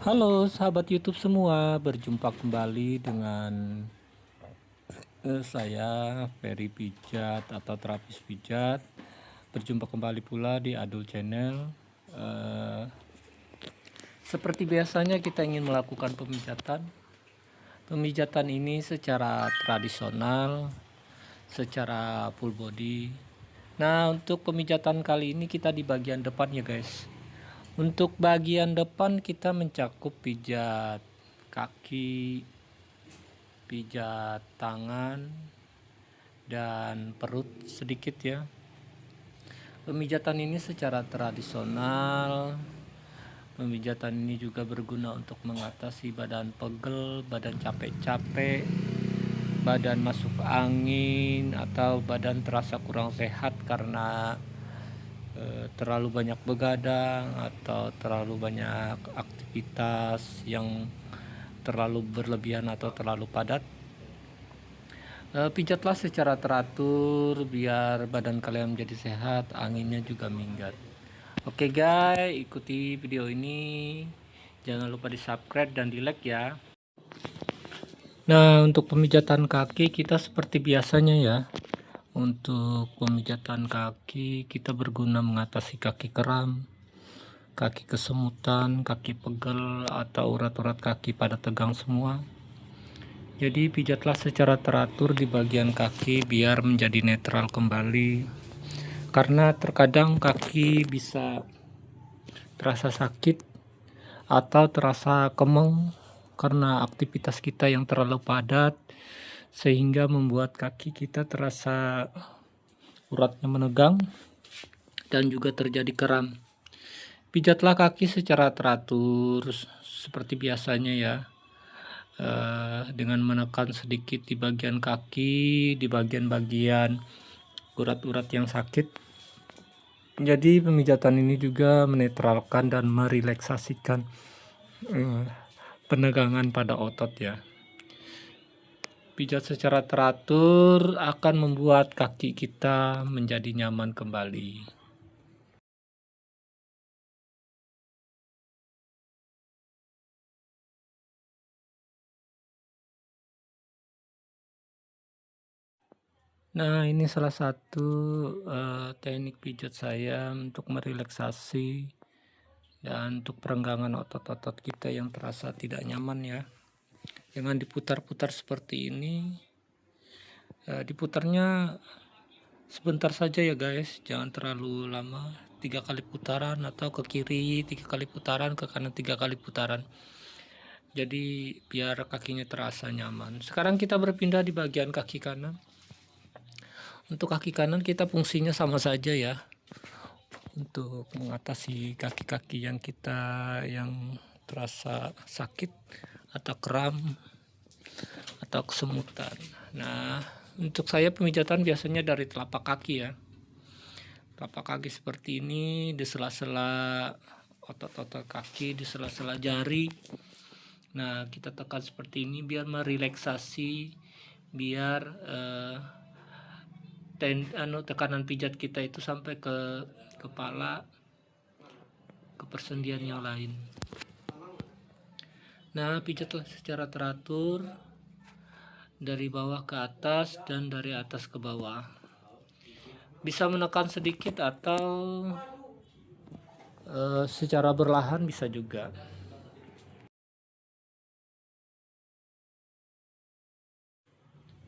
Halo sahabat YouTube semua, berjumpa kembali dengan saya Ferry Pijat atau terapis pijat. Berjumpa kembali pula di Adul Channel. Eh, Seperti biasanya kita ingin melakukan pemijatan. Pemijatan ini secara tradisional, secara full body. Nah, untuk pemijatan kali ini kita di bagian depan ya guys. Untuk bagian depan kita mencakup pijat kaki, pijat tangan, dan perut sedikit ya. Pemijatan ini secara tradisional. Pemijatan ini juga berguna untuk mengatasi badan pegel, badan capek-capek, badan masuk angin, atau badan terasa kurang sehat karena terlalu banyak begadang atau terlalu banyak aktivitas yang terlalu berlebihan atau terlalu padat. Pijatlah secara teratur biar badan kalian menjadi sehat, anginnya juga minggat. Oke guys, ikuti video ini. Jangan lupa di subscribe dan di like ya. Nah, untuk pemijatan kaki kita seperti biasanya ya. Untuk pemijatan kaki kita berguna mengatasi kaki kram, kaki kesemutan, kaki pegel, atau urat-urat kaki pada tegang semua. Jadi pijatlah secara teratur di bagian kaki biar menjadi netral kembali. Karena terkadang kaki bisa terasa sakit atau terasa kemeng karena aktivitas kita yang terlalu padat sehingga membuat kaki kita terasa uratnya menegang dan juga terjadi kram. Pijatlah kaki secara teratur seperti biasanya ya. Dengan menekan sedikit di bagian kaki, di bagian-bagian urat-urat yang sakit. Jadi pemijatan ini juga menetralkan dan merelaksasikan penegangan pada otot ya. Pijat secara teratur akan membuat kaki kita menjadi nyaman kembali. Nah, ini salah satu teknik pijat saya untuk merelaksasi dan untuk perenggangan otot-otot kita yang terasa tidak nyaman ya. Dengan diputar-putar seperti ini, diputarnya sebentar saja ya guys, jangan terlalu lama. 3 kali putaran, atau ke kiri 3 kali putaran, ke kanan 3 kali putaran. Jadi biar kakinya terasa nyaman. Sekarang kita berpindah di bagian kaki kanan. Untuk kaki kanan kita fungsinya sama saja ya, untuk mengatasi kaki-kaki yang terasa sakit atau kram atau kesemutan. Nah, untuk saya pemijatan biasanya dari telapak kaki ya. Telapak kaki seperti ini, di sela-sela otot-otot kaki, di sela-sela jari. Nah, kita tekan seperti ini biar merelaksasi, biar tekanan pijat kita itu sampai ke kepala, ke persendian yang lain. Nah, pijatlah secara teratur dari bawah ke atas dan dari atas ke bawah. Bisa menekan sedikit atau secara berlahan bisa juga.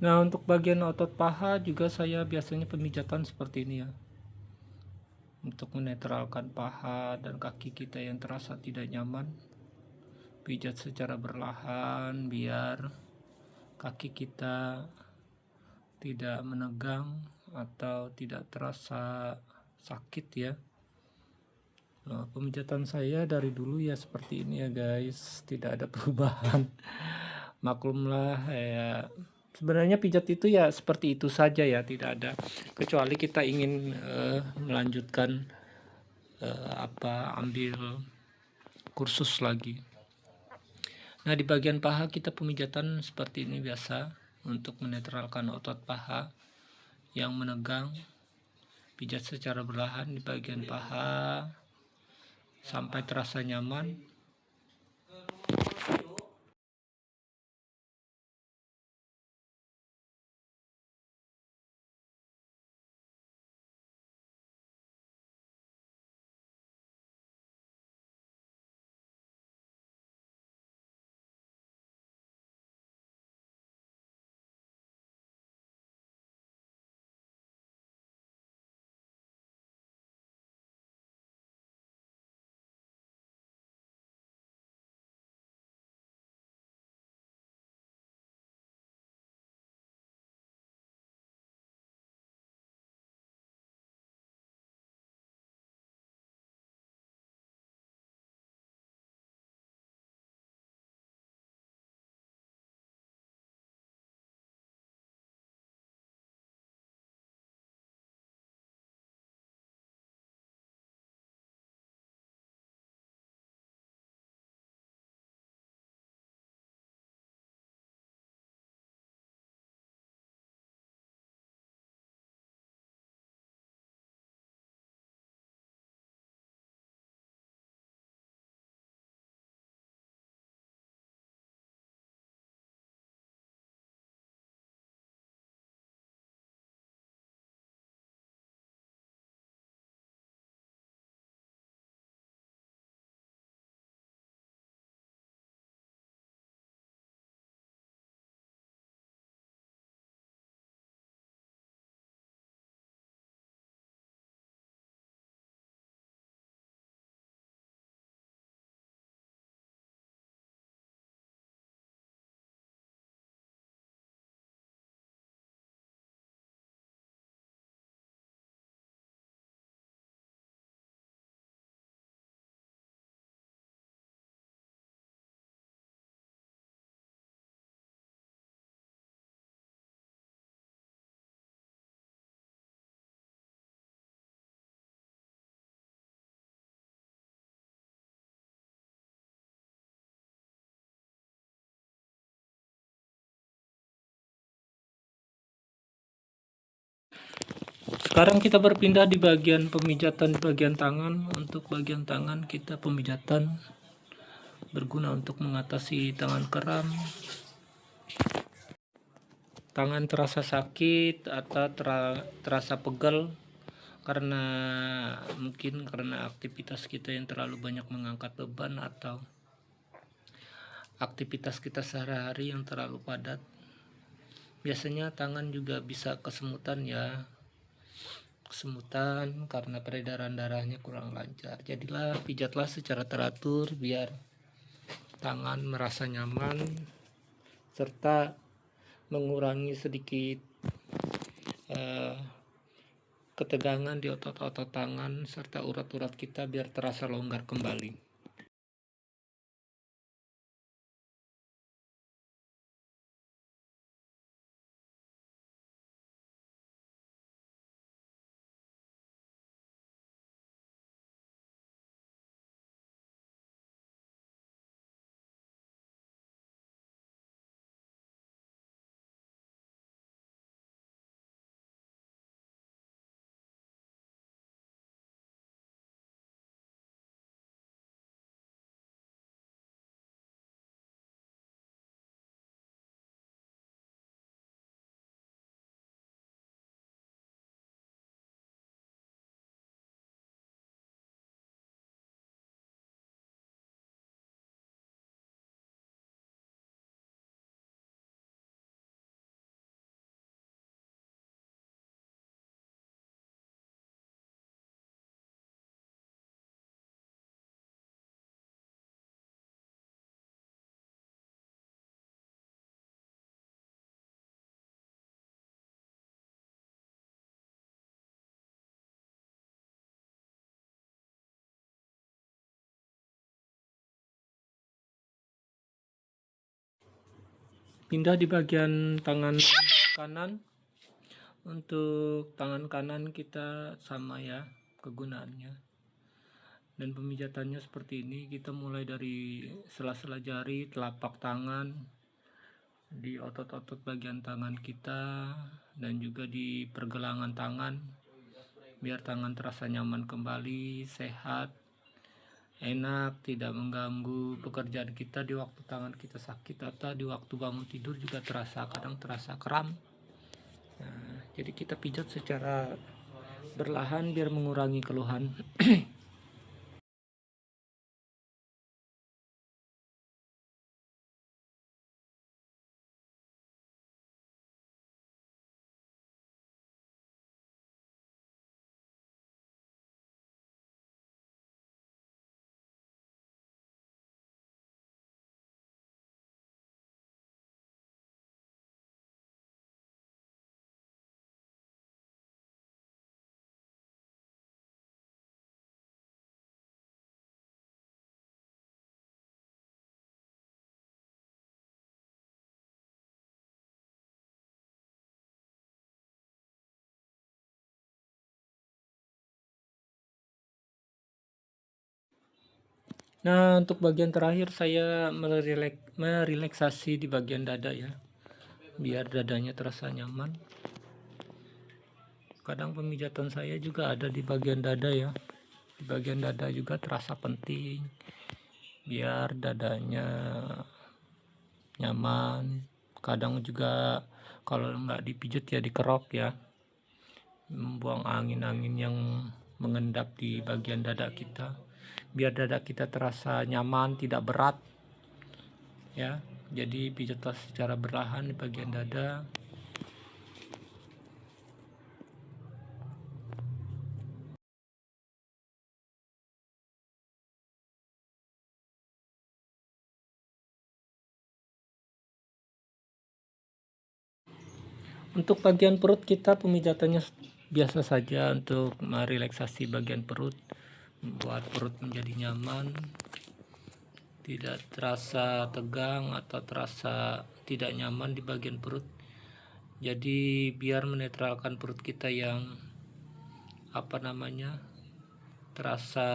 Nah, untuk bagian otot paha juga saya biasanya pemijatan seperti ini ya, untuk menetralkan paha dan kaki kita yang terasa tidak nyaman. Pijat secara berlahan biar kaki kita tidak menegang atau tidak terasa sakit ya. Nah, pemijatan saya dari dulu ya seperti ini ya guys, tidak ada perubahan. Maklumlah ya, sebenarnya pijat itu ya seperti itu saja ya, tidak ada, kecuali kita ingin melanjutkan ambil kursus lagi. Nah, di bagian paha kita pemijatan seperti ini biasa untuk menetralkan otot paha yang menegang. Pijat secara berlahan di bagian paha sampai terasa nyaman. Sekarang kita berpindah di bagian pemijatan di bagian tangan. Untuk bagian tangan kita pemijatan berguna untuk mengatasi tangan kram, tangan terasa sakit atau terasa pegal karena mungkin karena aktivitas kita yang terlalu banyak mengangkat beban atau aktivitas kita sehari-hari yang terlalu padat. Biasanya tangan juga bisa kesemutan ya, kesemutan karena peredaran darahnya kurang lancar. Jadilah pijatlah secara teratur biar tangan merasa nyaman serta mengurangi sedikit ketegangan di otot-otot tangan serta urat-urat kita biar terasa longgar kembali. Pindah di bagian tangan kanan. Untuk tangan kanan kita sama ya kegunaannya dan pemijatannya seperti ini. Kita mulai dari sela-sela jari, telapak tangan, di otot-otot bagian tangan kita dan juga di pergelangan tangan biar tangan terasa nyaman kembali, sehat, enak, tidak mengganggu pekerjaan kita di waktu tangan kita sakit atau di waktu bangun tidur juga kadang terasa kram. Nah, jadi kita pijat secara berlahan biar mengurangi keluhan. Nah, untuk bagian terakhir saya merelaksasi di bagian dada ya, biar dadanya terasa nyaman. Kadang pemijatan saya juga ada di bagian dada ya, di bagian dada juga terasa penting biar dadanya nyaman. Kadang juga kalau nggak dipijat ya dikerok ya, membuang angin-angin yang mengendap di bagian dada kita biar dada kita terasa nyaman, tidak berat ya. Jadi pijatlah secara berlahan di bagian dada. Untuk bagian perut kita pemijatannya biasa saja untuk merelaksasi bagian perut, membuat perut menjadi nyaman, tidak terasa tegang atau terasa tidak nyaman di bagian perut. Jadi biar menetralkan perut kita yang terasa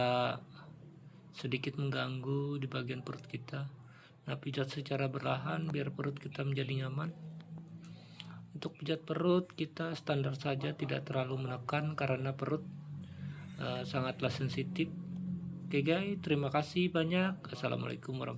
sedikit mengganggu di bagian perut kita. Nah, pijat secara berlahan biar perut kita menjadi nyaman. Untuk pijat perut kita standar saja, tidak terlalu menekan karena perut sangatlah sensitif. Oke guys, terima kasih banyak. Assalamualaikum warahmatullahi wabarakatuh.